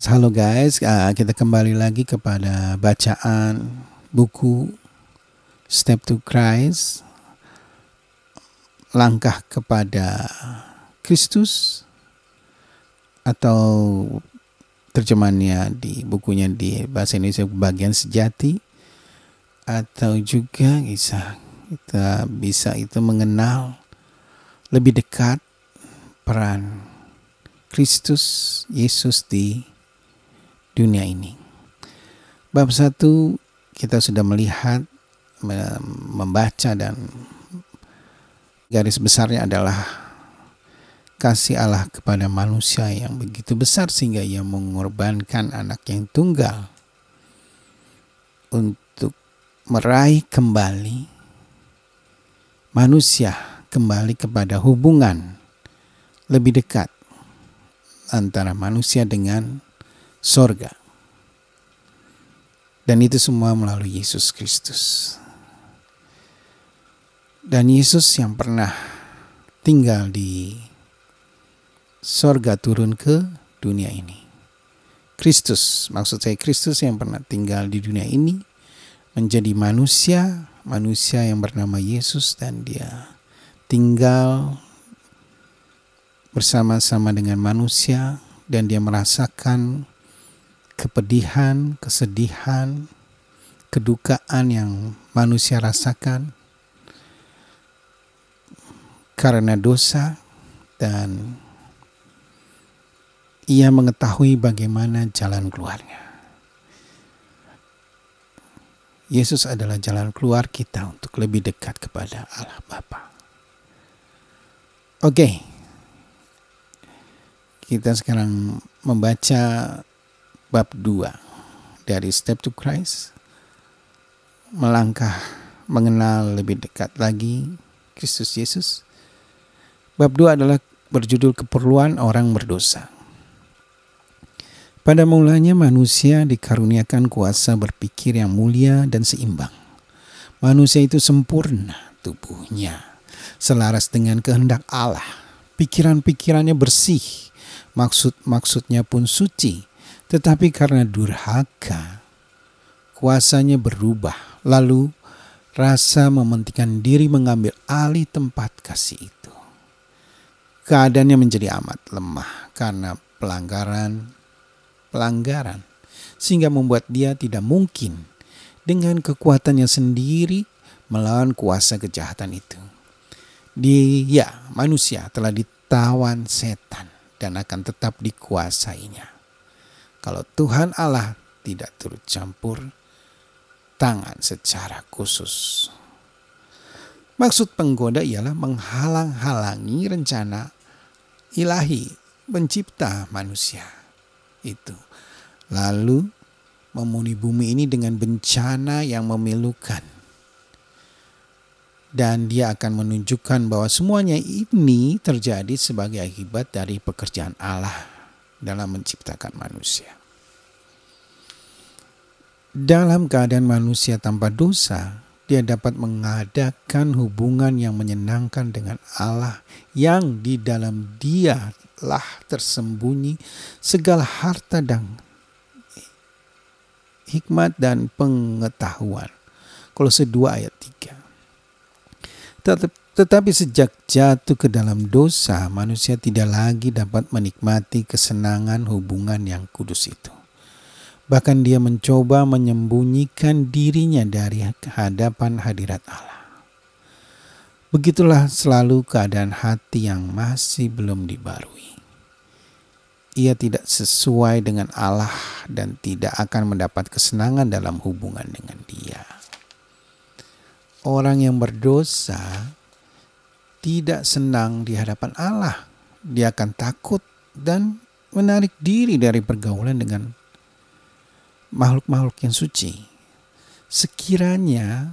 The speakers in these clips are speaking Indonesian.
Halo guys, kita kembali lagi kepada bacaan buku Step to Christ, langkah kepada Kristus, atau terjemahannya di bukunya di bahasa Indonesia bagian sejati, atau juga kita bisa itu mengenal lebih dekat peran Kristus Yesus di dunia ini. Bab 1 kita sudah melihat, membaca, dan garis besarnya adalah kasih Allah kepada manusia yang begitu besar sehingga ia mengorbankan anak yang tunggal untuk meraih kembali manusia kembali kepada hubungan lebih dekat antara manusia dengan sorga. Dan itu semua melalui Yesus Kristus. Dan Yesus yang pernah tinggal di sorga turun ke dunia ini. Kristus, maksud saya Kristus yang pernah tinggal di dunia ini menjadi manusia yang bernama Yesus, dan dia tinggal bersama-sama dengan manusia, dan dia merasakan kepedihan, kesedihan, kedukaan yang manusia rasakan karena dosa, dan ia mengetahui bagaimana jalan keluarnya. Yesus adalah jalan keluar kita untuk lebih dekat kepada Allah Bapa. Oke, kita sekarang membaca bab 2 dari Step to Christ, melangkah mengenal lebih dekat lagi Kristus Yesus. Bab 2 adalah berjudul keperluan orang berdosa. Pada mulanya manusia dikaruniakan kuasa berpikir yang mulia dan seimbang. Manusia itu sempurna tubuhnya, selaras dengan kehendak Allah. Pikiran-pikirannya bersih, maksudnya pun suci. Tetapi karena durhaka, kuasanya berubah. Lalu rasa mementingkan diri mengambil alih tempat kasih itu. Keadaannya menjadi amat lemah karena pelanggaran, sehingga membuat dia tidak mungkin dengan kekuatannya sendiri melawan kuasa kejahatan itu. Manusia telah ditawan setan dan akan tetap dikuasainya kalau Tuhan Allah tidak turut campur tangan secara khusus. Maksud penggoda ialah menghalang-halangi rencana ilahi pencipta manusia itu, lalu memenuhi bumi ini dengan bencana yang memilukan. Dan dia akan menunjukkan bahwa semuanya ini terjadi sebagai akibat dari pekerjaan Allah dalam menciptakan manusia. Dalam keadaan manusia tanpa dosa, dia dapat mengadakan hubungan yang menyenangkan dengan Allah, yang di dalam dialah tersembunyi segala harta dan hikmat dan pengetahuan. Kolose 2 ayat 3. Tetapi sejak jatuh ke dalam dosa, manusia tidak lagi dapat menikmati kesenangan hubungan yang kudus itu. Bahkan dia mencoba menyembunyikan dirinya dari hadapan hadirat Allah. Begitulah selalu keadaan hati yang masih belum dibarui. Ia tidak sesuai dengan Allah dan tidak akan mendapat kesenangan dalam hubungan dengan Dia. Orang yang berdosa tidak senang di hadapan Allah. Dia akan takut dan menarik diri dari pergaulan dengan makhluk-makhluk yang suci. Sekiranya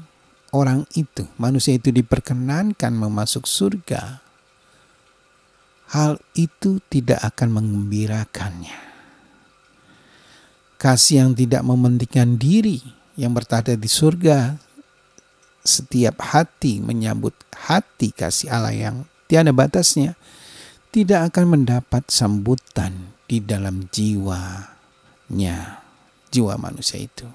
manusia itu diperkenankan memasuk surga, hal itu tidak akan menggembirakannya. Kasih yang tidak mementingkan diri yang berada di surga, setiap hati menyambut hati kasih Allah yang tiada batasnya, tidak akan mendapat sambutan di dalam jiwa rohnya jiwa manusia itu.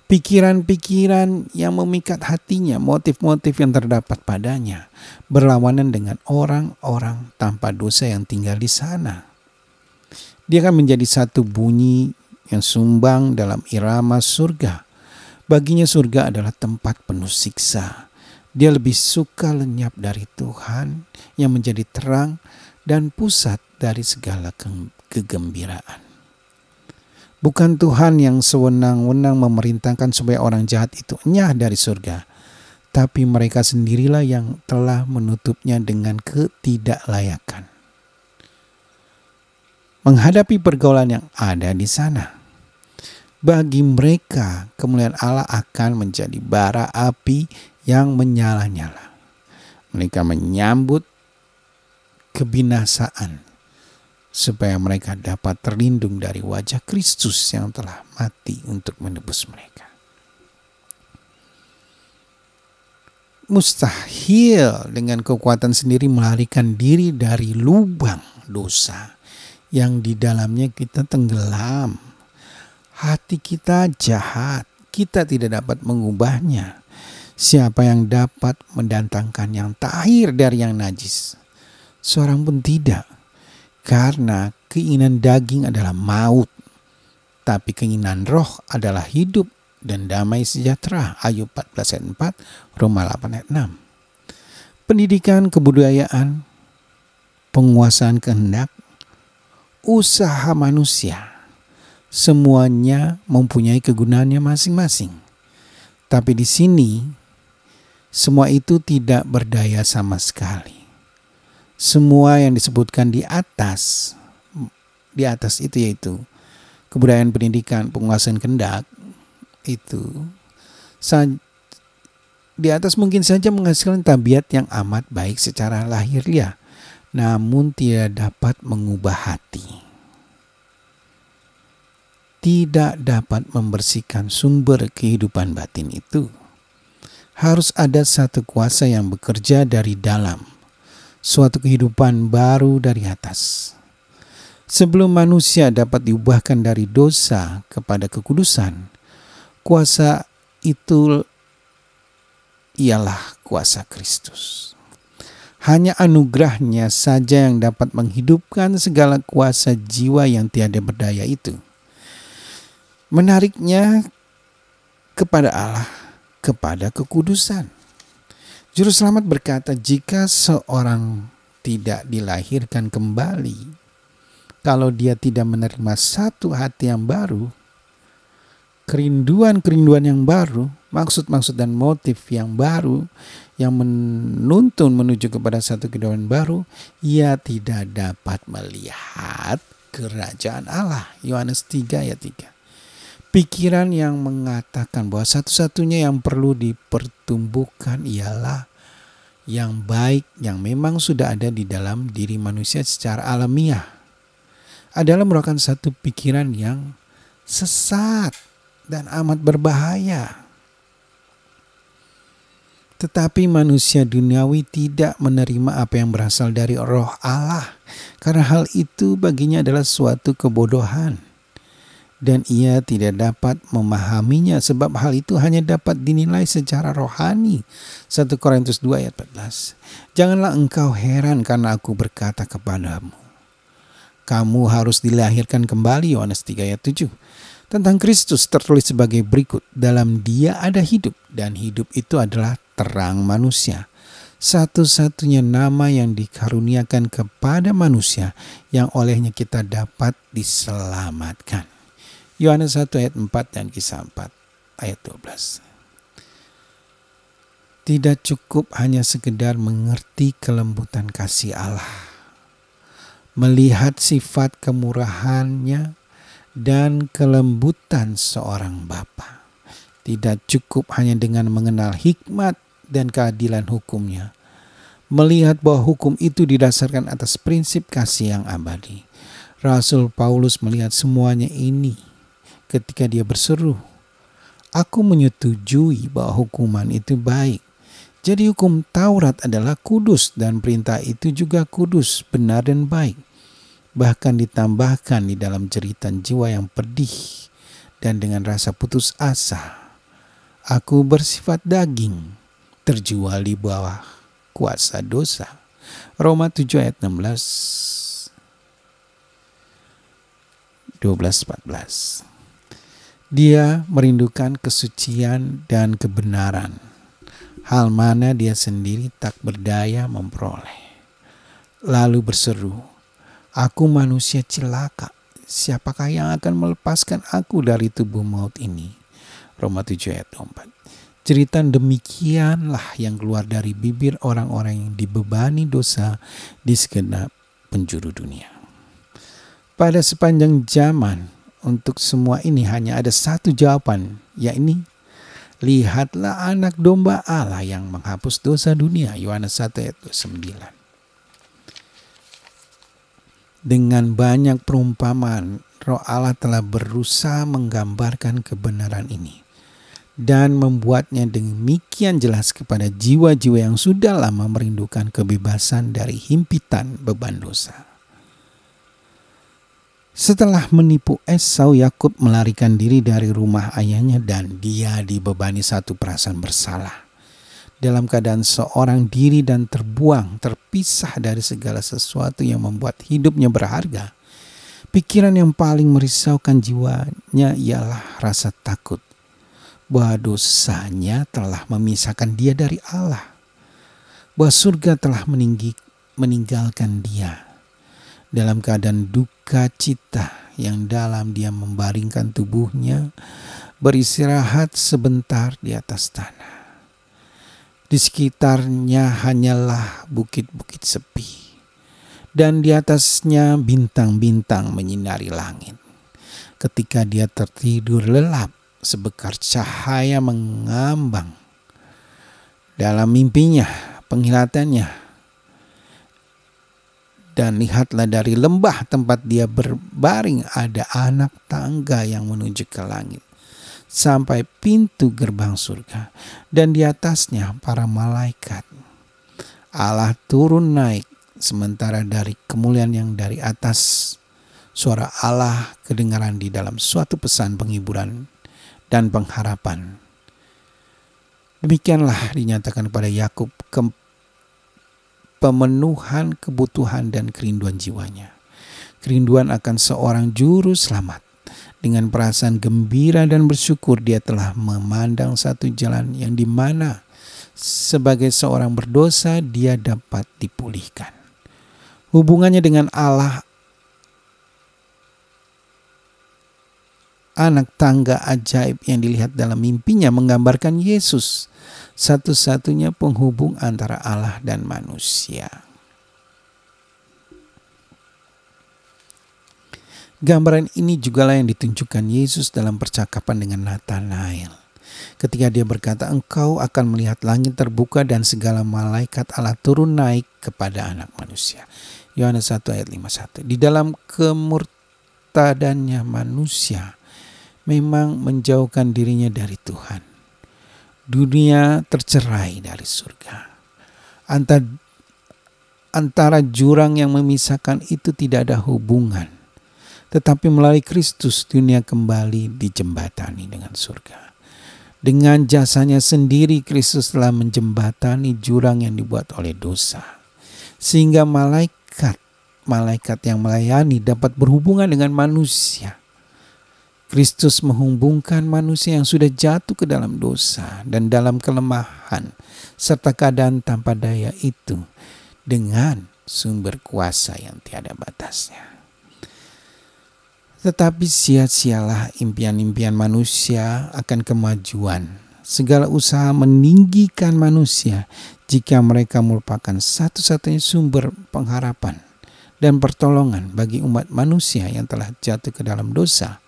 Pikiran-pikiran yang memikat hatinya, motif-motif yang terdapat padanya, berlawanan dengan orang-orang tanpa dosa yang tinggal di sana. Dia akan menjadi satu bunyi yang sumbang dalam irama surga. Baginya surga adalah tempat penuh siksa. Dia lebih suka lenyap dari Tuhan yang menjadi terang dan pusat dari segala kegembiraan. Bukan Tuhan yang sewenang-wenang memerintahkan supaya orang jahat itu enyah dari surga, tapi mereka sendirilah yang telah menutupnya dengan ketidaklayakan. Menghadapi pergaulan yang ada di sana, bagi mereka kemuliaan Allah akan menjadi bara api yang menyala-nyala. Mereka menyambut kebinasaan supaya mereka dapat terlindung dari wajah Kristus yang telah mati untuk menebus mereka. Mustahil dengan kekuatan sendiri melarikan diri dari lubang dosa yang di dalamnya kita tenggelam. Hati kita jahat, kita tidak dapat mengubahnya. Siapa yang dapat mendatangkan yang tahir dari yang najis? Seorang pun tidak. Karena keinginan daging adalah maut, tapi keinginan roh adalah hidup dan damai sejahtera. Ayub 14 ayat 4, Roma 8 ayat 6. Pendidikan, kebudayaan, penguasaan kehendak, usaha manusia, semuanya mempunyai kegunaannya masing-masing. Tapi di sini, semua itu tidak berdaya sama sekali. Semua yang disebutkan di atas itu yaitu kebudayaan, pendidikan, penguasaan kehendak itu di atas mungkin saja menghasilkan tabiat yang amat baik secara lahiriah, namun tidak dapat mengubah hati, tidak dapat membersihkan sumber kehidupan batin itu. Harus ada satu kuasa yang bekerja dari dalam, suatu kehidupan baru dari atas. Sebelum manusia dapat diubahkan dari dosa kepada kekudusan, kuasa itu ialah kuasa Kristus. Hanya anugerahnya saja yang dapat menghidupkan segala kuasa jiwa yang tiada berdaya itu. Menariknya kepada Allah, kepada kekudusan. Juru Selamat berkata, jika seorang tidak dilahirkan kembali, kalau dia tidak menerima satu hati yang baru, kerinduan-kerinduan yang baru, maksud-maksud dan motif yang baru, yang menuntun menuju kepada satu kehidupan baru, ia tidak dapat melihat kerajaan Allah. Yohanes 3 ayat 3. Pikiran yang mengatakan bahwa satu-satunya yang perlu dipertumbuhkan ialah yang baik yang memang sudah ada di dalam diri manusia secara alamiah adalah merupakan satu pikiran yang sesat dan amat berbahaya. Tetapi manusia duniawi tidak menerima apa yang berasal dari roh Allah, karena hal itu baginya adalah suatu kebodohan. Dan ia tidak dapat memahaminya sebab hal itu hanya dapat dinilai secara rohani. 1 Korintus 2 ayat 14. Janganlah engkau heran karena aku berkata kepadamu, kamu harus dilahirkan kembali. Yohanes 3 ayat 7. Tentang Kristus tertulis sebagai berikut, dalam Dia ada hidup, dan hidup itu adalah terang manusia. Satu-satunya nama yang dikaruniakan kepada manusia yang olehnya kita dapat diselamatkan. Yohanes 1 ayat 4 dan Kisah 4 ayat 12. Tidak cukup hanya sekedar mengerti kelembutan kasih Allah, melihat sifat kemurahannya dan kelembutan seorang bapa. Tidak cukup hanya dengan mengenal hikmat dan keadilan hukumnya, melihat bahwa hukum itu didasarkan atas prinsip kasih yang abadi. Rasul Paulus melihat semuanya ini ketika dia berseru, aku menyetujui bahwa hukuman itu baik. Jadi hukum Taurat adalah kudus dan perintah itu juga kudus, benar dan baik. bahkan ditambahkan di dalam jeritan jiwa yang pedih dan dengan rasa putus asa. Aku bersifat daging, terjual di bawah kuasa dosa. Roma 7 ayat 16, 12-14. Dia merindukan kesucian dan kebenaran, hal mana dia sendiri tak berdaya memperoleh. Lalu berseru, "Aku manusia celaka, siapakah yang akan melepaskan aku dari tubuh maut ini?" Roma 7 ayat 4. Cerita demikianlah yang keluar dari bibir orang-orang yang dibebani dosa di segenap penjuru dunia. Pada sepanjang zaman, untuk semua ini hanya ada satu jawaban, yakni lihatlah anak domba Allah yang menghapus dosa dunia. Yohanes 1 ayat 9. Dengan banyak perumpamaan, Roh Allah telah berusaha menggambarkan kebenaran ini dan membuatnya demikian jelas kepada jiwa-jiwa yang sudah lama merindukan kebebasan dari himpitan beban dosa. Setelah menipu Esau, Yakub melarikan diri dari rumah ayahnya dan dia dibebani satu perasaan bersalah. Dalam keadaan seorang diri dan terpisah dari segala sesuatu yang membuat hidupnya berharga, pikiran yang paling merisaukan jiwanya ialah rasa takut bahwa dosanya telah memisahkan dia dari Allah, bahwa surga telah meninggalkan dia. Dalam keadaan duka cita yang dalam, dia membaringkan tubuhnya beristirahat sebentar di atas tanah. Di sekitarnya hanyalah bukit-bukit sepi, dan di atasnya bintang-bintang menyinari langit. Ketika dia tertidur lelap, sebekar cahaya mengambang dalam mimpinya, penglihatannya. Dan lihatlah, dari lembah tempat dia berbaring ada anak tangga yang menuju ke langit, sampai pintu gerbang surga, dan di atasnya para malaikat. Allah turun naik, sementara dari kemuliaan yang dari atas, suara Allah kedengaran di dalam suatu pesan penghiburan dan pengharapan. Demikianlah dinyatakan pada Yakub pemenuhan kebutuhan dan kerinduan jiwanya. Kerinduan akan seorang juru selamat. Dengan perasaan gembira dan bersyukur, dia telah memandang satu jalan yang dimana sebagai seorang berdosa dia dapat dipulihkan. Hubungannya dengan Allah, anak tangga ajaib yang dilihat dalam mimpinya, menggambarkan Yesus, satu-satunya penghubung antara Allah dan manusia. Gambaran ini jugalah yang ditunjukkan Yesus dalam percakapan dengan Nathanael. Ketika dia berkata, "Engkau akan melihat langit terbuka dan segala malaikat Allah turun naik kepada anak manusia." Yohanes 1 ayat 51. Di dalam kemurtadannya, manusia memang menjauhkan dirinya dari Tuhan. Dunia tercerai dari surga. Antara jurang yang memisahkan itu tidak ada hubungan. Tetapi melalui Kristus, dunia kembali dijembatani dengan surga. Dengan jasanya sendiri, Kristus telah menjembatani jurang yang dibuat oleh dosa, sehingga malaikat yang melayani dapat berhubungan dengan manusia. Kristus menghubungkan manusia yang sudah jatuh ke dalam dosa dan dalam kelemahan serta keadaan tanpa daya itu dengan sumber kuasa yang tiada batasnya. Tetapi sia-sialah impian-impian manusia akan kemajuan. Segala usaha meninggikan manusia jika mereka merupakan satu-satunya sumber pengharapan dan pertolongan bagi umat manusia yang telah jatuh ke dalam dosa.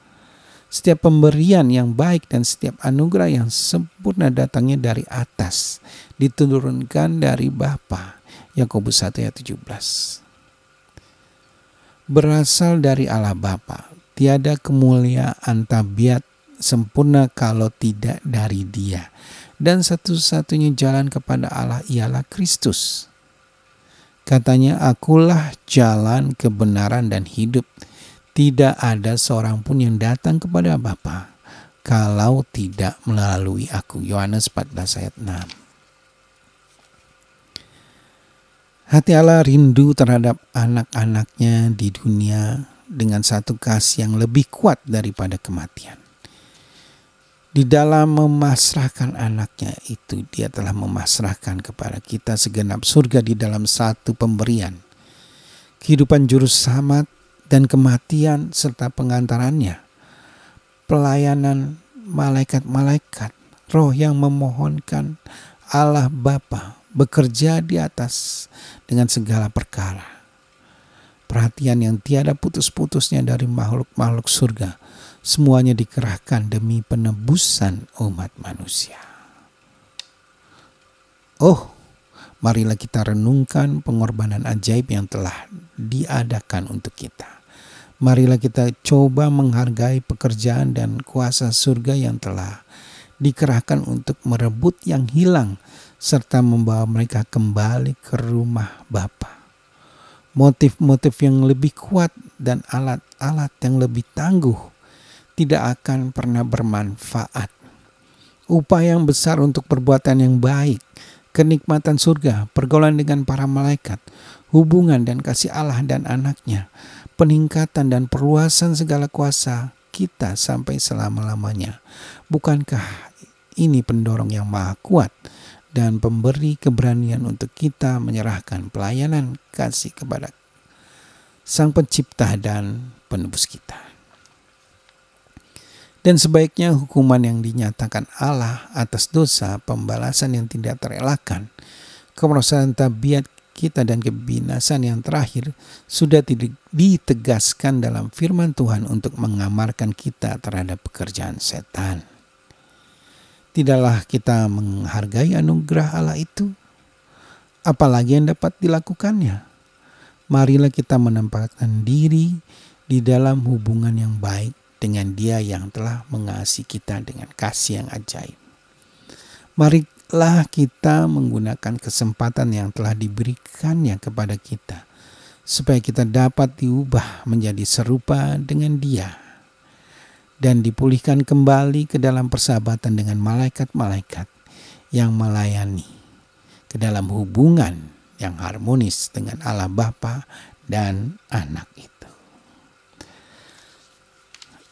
Setiap pemberian yang baik dan setiap anugerah yang sempurna datangnya dari atas, diturunkan dari Bapa. Yakobus 1 ayat 17. Berasal dari Allah Bapa. Tiada kemuliaan tabiat sempurna kalau tidak dari Dia. Dan satu-satunya jalan kepada Allah ialah Kristus. Katanya, akulah jalan, kebenaran, dan hidup. Tidak ada seorang pun yang datang kepada Bapa kalau tidak melalui aku. Yohanes 14 ayat 6. Hati Allah rindu terhadap anak-anaknya di dunia dengan satu kasih yang lebih kuat daripada kematian. Di dalam memasrahkan anaknya itu, dia telah memasrahkan kepada kita segenap surga di dalam satu pemberian. Kehidupan juru selamat dan kematian serta pengantarannya. Pelayanan malaikat-malaikat, roh yang memohonkan Allah Bapa bekerja di atas dengan segala perkara. Perhatian yang tiada putus-putusnya dari makhluk-makhluk surga. Semuanya dikerahkan demi penebusan umat manusia. Oh, marilah kita renungkan pengorbanan ajaib yang telah diadakan untuk kita. Marilah kita coba menghargai pekerjaan dan kuasa surga yang telah dikerahkan untuk merebut yang hilang serta membawa mereka kembali ke rumah Bapa. Motif-motif yang lebih kuat dan alat-alat yang lebih tangguh tidak akan pernah bermanfaat. Upaya yang besar untuk perbuatan yang baik, kenikmatan surga, pergaulan dengan para malaikat, hubungan dan kasih Allah dan anaknya, peningkatan dan perluasan segala kuasa kita sampai selama-lamanya. Bukankah ini pendorong yang maha kuat dan pemberi keberanian untuk kita menyerahkan pelayanan kasih kepada Sang Pencipta dan Penebus kita? Dan sebaiknya hukuman yang dinyatakan Allah atas dosa, pembalasan yang tidak terelakkan, kemerosotan tabiat kita dan kebinasan yang terakhir sudah ditegaskan dalam firman Tuhan untuk mengamarkan kita terhadap pekerjaan setan. Tidaklah kita menghargai anugerah Allah itu? Apalagi yang dapat dilakukannya? Marilah kita menempatkan diri di dalam hubungan yang baik dengan Dia yang telah mengasihi kita dengan kasih yang ajaib. Marilah kita menggunakan kesempatan yang telah diberikannya kepada kita, supaya kita dapat diubah menjadi serupa dengan Dia, dan dipulihkan kembali ke dalam persahabatan dengan malaikat-malaikat yang melayani, ke dalam hubungan yang harmonis dengan Allah Bapa dan Anak itu.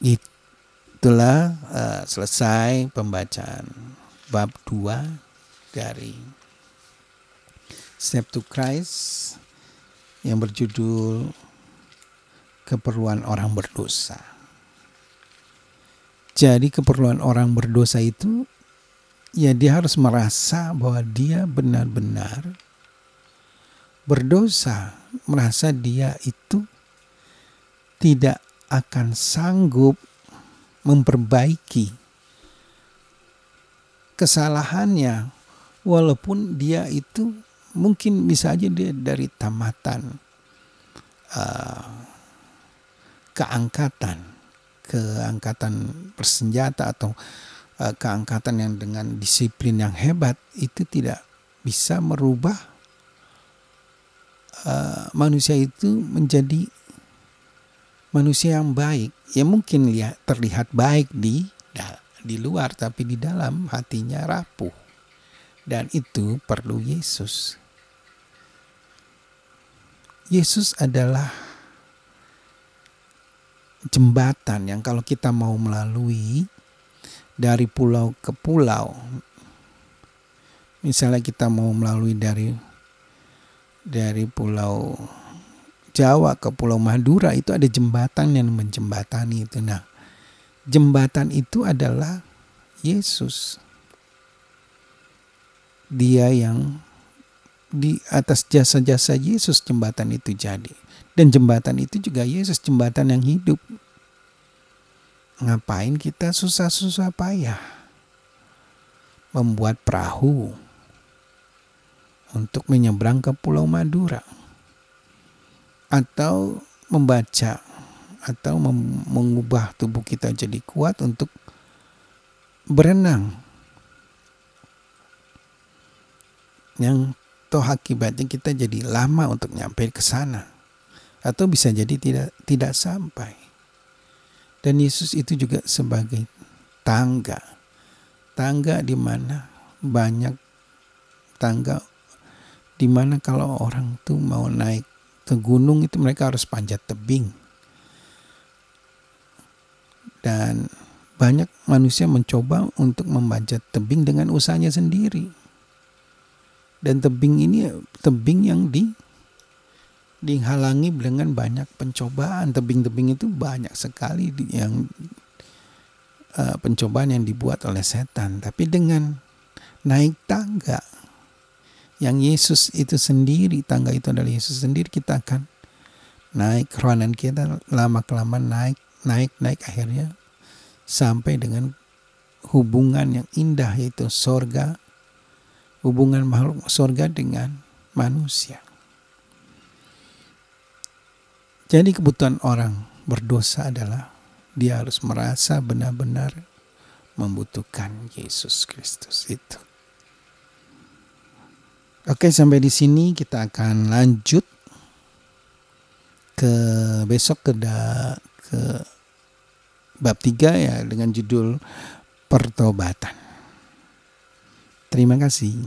Itulah selesai pembacaan bab 2 dari Step to Christ yang berjudul Keperluan Orang Berdosa. Jadi keperluan orang berdosa itu, ya dia harus merasa bahwa dia benar-benar berdosa, merasa dia itu tidak akan sanggup memperbaiki kesalahannya, walaupun dia itu mungkin bisa aja dia dari tamatan keangkatan bersenjata atau keangkatan yang dengan disiplin yang hebat, itu tidak bisa merubah manusia itu menjadi manusia yang baik. Ya mungkin terlihat baik di luar, tapi di dalam hatinya rapuh. Dan itu perlu Yesus. Yesus adalah jembatan yang kalau kita mau melalui dari pulau ke pulau, misalnya kita mau melalui dari pulau Jawa ke Pulau Madura, itu ada jembatan yang menjembatani itu. Nah, jembatan itu adalah Yesus. Dia yang di atas jasa-jasa Yesus jembatan itu jadi. Dan jembatan itu juga Yesus, jembatan yang hidup. Ngapain kita susah-susah payah membuat perahu untuk menyeberang ke Pulau Madura? Atau membaca atau mengubah tubuh kita jadi kuat untuk berenang. Yang atau akibatnya kita jadi lama untuk nyampe ke sana, atau bisa jadi tidak sampai. Dan Yesus itu juga sebagai tangga di mana banyak tangga, di mana kalau orang tuh mau naik ke gunung itu mereka harus panjat tebing. Dan banyak manusia mencoba untuk memanjat tebing dengan usahanya sendiri. Dan tebing ini tebing yang dihalangi dengan banyak pencobaan. Tebing-tebing itu banyak sekali yang pencobaan yang dibuat oleh setan. Tapi dengan naik tangga yang Yesus itu sendiri, tangga itu adalah Yesus sendiri, kita akan naik, kerohanian kita lama-kelamaan naik akhirnya sampai dengan hubungan yang indah, yaitu sorga, hubungan makhluk sorga dengan manusia. Jadi kebutuhan orang berdosa adalah dia harus merasa benar-benar membutuhkan Yesus Kristus itu. Oke, sampai di sini kita akan lanjut ke besok ke bab 3 ya, dengan judul pertobatan. Terima kasih.